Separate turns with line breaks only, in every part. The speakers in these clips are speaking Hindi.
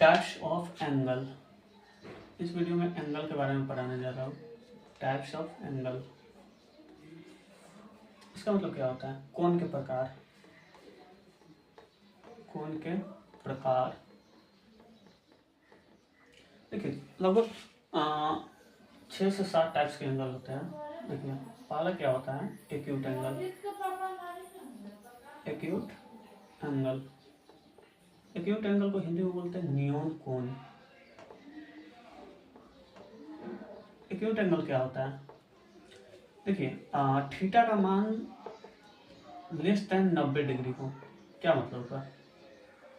Types of angle. इस वीडियो में एंगल के बारे में पढ़ाने जा रहा हूँ। टाइप्स ऑफ एंगल, इसका मतलब क्या होता है? कोण के प्रकार। कोण के प्रकार देखिए, लगभग 6 से 7 टाइप्स के एंगल होते हैं। देखिए, पहला क्या होता है? Acute angle. Acute angle, acute angle को हिंदी में बोलते हैं नियॉन कोण। एक्यूट एंगल क्या होता है? देखिए, थीटा का मान लेस देन 90 डिग्री को, क्या मतलब होगा?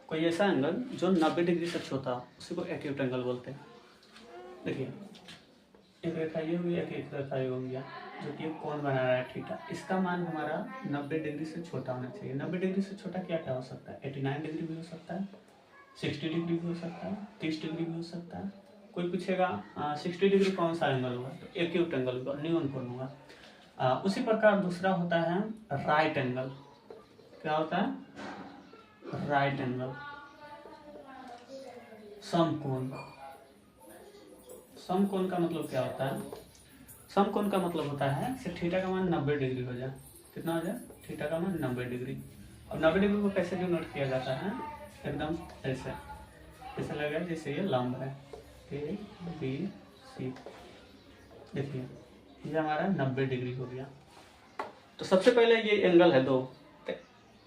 कोई ऐसा एंगल जो 90 डिग्री से छोटा हो, उसी को एक्यूट एंगल बोलते हैं। देखिए, एक रेखा ये हो गया, एक रेखा ये हो गया, जो कि कोण बना रहा है थीटा। इसका मान हमारा 90 डिग्री से छोटा होना चाहिए। 90 डिग्री से छोटा क्या क्या हो सकता है? 89 डिग्री भी हो सकता है, 60 डिग्री भी हो सकता है, 30 डिग्री भी हो सकता है। कोई पूछेगा 60 डिग्री कौन सा एंगल हुआ? तो एक्यूट एंगल होगा, नियॉन कोण होगा। उसी प्रकार दूसरा होता है राइट एंगल। क्या होता है? Right angle. समकोण। समकोण का मतलब क्या होता है? समकोण का मतलब होता है कि थीटा का मान 90 डिग्री हो जाए। कितना हो जाए? थीटा का मान 90 डिग्री। अब 90 डिग्री को कैसे डिनोट किया जाता है? एकदम ऐसे, ऐसे लगेगा जैसे ये लंब है, ए बी सी। देखिए, ये हमारा 90 डिग्री हो गया। तो सबसे पहले ये एंगल है 2।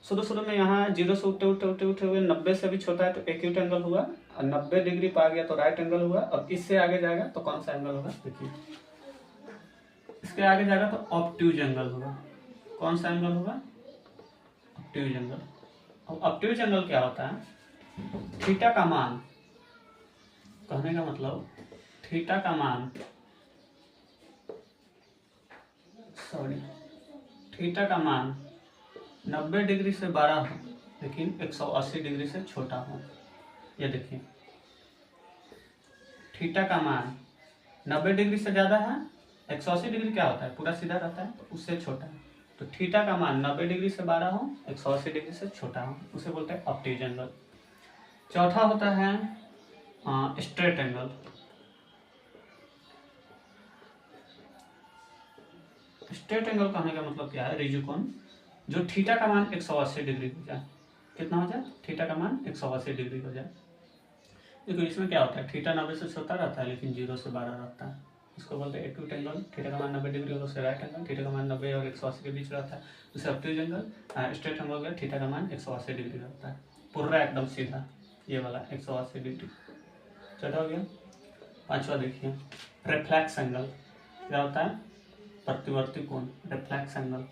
शुरू में यहाँ 0 से उठते हुए 90 से भी छोटा है तो एक्यूट एंगल हुआ, और 90 डिग्री पा गया तो राइट एंगल हुआ। अब इससे आगे जाएगा तो कौन सा एंगल होगा? देखिए, इसके आगे जाएगा तो ऑब्ट्यूज एंगल होगा। कौन सा एंगल होगा? Obtuse angle. अब ऑब्ट्यूज एंगल क्या होता है? थीटा का मान, कहने का मतलब थीटा का मान, थीटा का मान 90 डिग्री से बड़ा हो लेकिन 180 डिग्री से छोटा हो। ये देखिए, थीटा का मान 90 डिग्री से ज़्यादा है, 180 डिग्री क्या होता है? पूरा सीधा रहता है, तो उससे छोटा है। तो थीटा का मान 90 डिग्री से बड़ा हो, 180 डिग्री से छोटा हो, उसे बोलते हैं ऑब्ट्यूज एंगल। चौथा होता है स्ट्रेट एंगल। स्ट्रेट एंगल कहने का मतलब क्या है? रिजु कोण, जो थीटा का मान 180 डिग्री हो जाए। कितना हो जाए? थीटा का मान 180 डिग्री हो जाए। देखो, इसमें क्या होता है? थीटा 90 से छोटा रहता है लेकिन 0 से बड़ा रहता है, इसको बोलते हैं एक्यूट एंगल। थीटा का मान 90 डिग्री होगा उसे राइट एंगल। थीटा का मान 90 और 180 के बीच रहता है उसे ऑब्ट्यूज एंगल। स्ट्रेट एंगल में थीटा का मान 180 डिग्री रहता है, पूरा एकदम सीधा, ये वाला 180 डिग्री। चौथा हो गया। पांचवा देखिए, रिफ्लेक्स एंगल। क्या होता है? प्रतिवर्ती कोण, रिफ्लेक्स एंगल।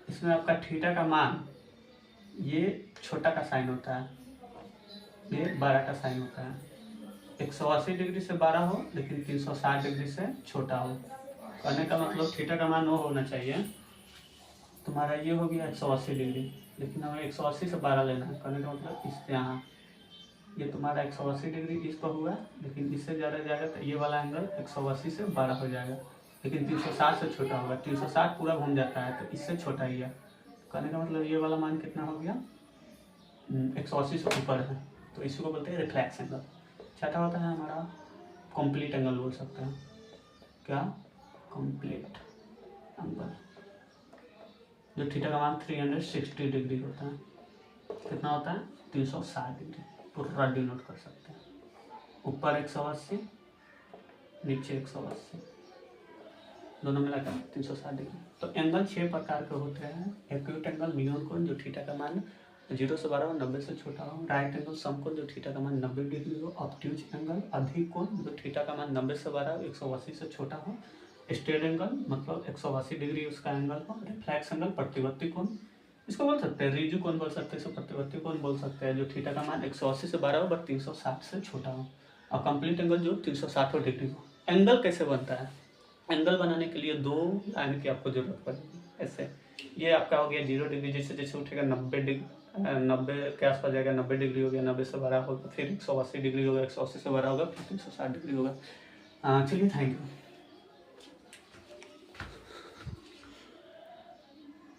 इसमें आपका थीटा का मान, ये छोटा का साइन होता है, ये बड़ा का साइन होता है। 180 डिग्री से बड़ा हो लेकिन 360 डिग्री से छोटा हो। कहने का मतलब थीटा का मान वो होना चाहिए, तुम्हारा ये हो गया 180 डिग्री, लेकिन हमें 180 से 12 लेना है। कहने का मतलब इस यहाँ ये तुम्हारा 180 डिग्री इस पर हुआ, लेकिन इससे ज़्यादा जाएगा तो ये वाला एंगल 180 से 12 हो जाएगा, लेकिन 360 से छोटा होगा। 360 पूरा घूम जाता है तो इससे छोटा ही है। कहने का मतलब ये वाला मान कितना हो गया? 180 से ऊपर है, तो इसको बोलते हैं रिफ्लेक्स एंगल। छठा होता है हमारा कंप्लीट एंगल, बोल सकते हैं। क्या? कंप्लीट एंगल, जो थीटा का मान 360 डिग्री होता है। कितना होता है? 360 डिग्री, पूरा डिनोट कर सकते हैं। ऊपर 180, नीचे 180, दोनों मिलाकर 360 डिग्री। तो एंगल 6 प्रकार के होते हैं। एक्यूट एंगल, नियॉन कोण, जो थीटा का मान 0 से 12 हो, 90 से छोटा हो। राइट एंगल, समकोण, जो थीटा का मान 90 डिग्री हो। ऑब्ट्यूज एंगल, अधिक कोण, जो थीटा का मान 90 से 12 हो, 180 से छोटा हो। स्ट्रेट एंगल मतलब 180 डिग्री उसका एंगल हो। रिफ्लेक्स एंगल, प्रतिवर्ती कोण, इसको बोल सकते हैं रिजु कोण बोल सकते हैं, इसको प्रतिवर्ती कोण बोल सकते हैं, जो थीटा का मान 180 से 12 हो बट 360 से छोटा हो। और कंप्लीट एंगल जो 360 डिग्री हो। एंगल कैसे बनता है? एंगल बनाने के लिए 2 लाइन की आपको जरूरत पड़ेगी। ऐसे ये आपका हो गया 0 डिग्री, जैसे जैसे उठेगा 90 डिग्री, 90 के आसपास जाएगा, 90 डिग्री हो गया, 90 से 12 होगा, फिर 180 डिग्री होगा, 180 से 12 होगा, फिर 360 डिग्री होगा। चलिए, थैंक यू।